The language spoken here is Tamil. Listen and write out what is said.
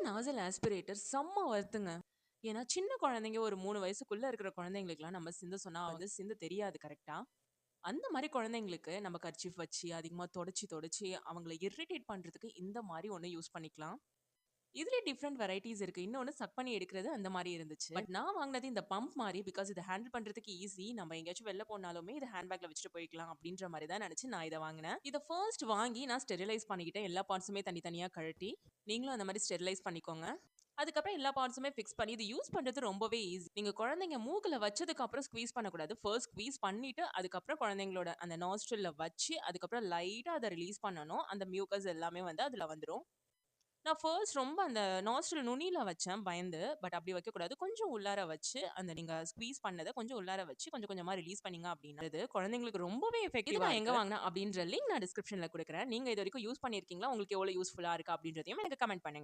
நாசல் ஆஸ்பிரேட்டர் செம்ம வொர்த்துங்க. ஏன்னா, சின்ன குழந்தைங்க ஒரு 3 வயசுக்குள்ள இருக்கிற குழந்தைங்களுக்குலாம் நம்ம சிந்த சொன்னா வந்து சிந்த தெரியாது கரெக்ட்டா. அந்த மாரி குழந்தைங்களுக்கு நம்ம கர்ச்சீஃப் வச்சு அதிகமா தொடச்சு, தொடச்சு அவங்கள இரிட்டேட் பண்றதுக்கு இந்த மாரி ஒண்ணு யூஸ் பண்ணிக்கலாம். இதுலயே டிஃபரெண்ட் வெரைட்டீஸ் இருக்கு. இன்னொன்னு சக் பண்ணி எடுக்கிறது அந்த மாரி இருந்துச்சு. பட் நான் வாங்குனது இந்த பம்ப் மாரி பிகாஸ் இத ஹேண்டில் பண்றதுக்கு ஈஸி. நம்ம எங்கேயாச்சும் வெளில போனாலுமே இத ஹேண்ட் பேக்ல வச்சுட்டு போய்க்கலாம் அப்டின்ற மாரி தான் நெனச்சு நான் இத வாங்குனேன். இத ஃபர்ஸ்ட் வாங்கி நான் ஸ்டெரிலைஸ் பண்ணிக்கிட்டேன். எல்லா பார்ட்ஸுமே தனித்தனியா கழட்டி. நீங்களும் அந்த மாரி ஸ்டெரிலைஸ் பண்ணிக்கோங்க. அதுக்கப்புறம் எல்லா பார்ட்ஸுமே ஃபிக்ஸ் பண்ணி இது யூஸ் பண்றது ரொம்பவே ஈஸி. நீங்க குழந்தைங்க மூக்குல வச்சதுக்கு அப்புறம் ஸ்க்வீஸ் பண்ணக்கூடாது. ஃபர்ஸ்ட் ஸ்க்வீஸ் பண்ணிட்டு, அதுக்கப்புறம் குழந்தைங்களோட அந்த நாஸ்ட்ரில்ல வச்சு, அதுக்கப்புறம் லைட்டா அத ரிலீஸ் பண்ணணும். அந்த மியூக்கஸ் எல்லாமே வந்து அதுல வந்துரும். நான் ஃபர்ஸ்ட் ரொம்ப அந்த நாஸ்ட்ரில் நுனியில வச்சேன் பயந்து. பட் அப்படி வைக்கக்கூடாது. கொஞ்சம் உள்ளார வச்சு, அந்த நீங்க ஸ்க்வீஸ் பண்ணத கொஞ்சம் உள்ளார வச்சு, கொஞ்சம் கொஞ்சமா ரிலீஸ் பண்ணீங்க அப்படின்னா, இது குழந்தைங்களுக்கு ரொம்பவே எஃபெக்டிவா இருக்கு. இது நான் எங்க வாங்குனேன் அப்படின்ற லிங்க் நான் டிஸ்கிரிப்ஷன்ல குடுக்குறேன். நீங்க இதுவரைக்கும் யூஸ் பண்ணியிருக்கீங்களா? உங்களுக்கு எவ்வளோ யூஸ்ஃபுல்லா இருக்கு அப்படின்றதையும் எனக்கு கமெண்ட் பண்ணுங்க.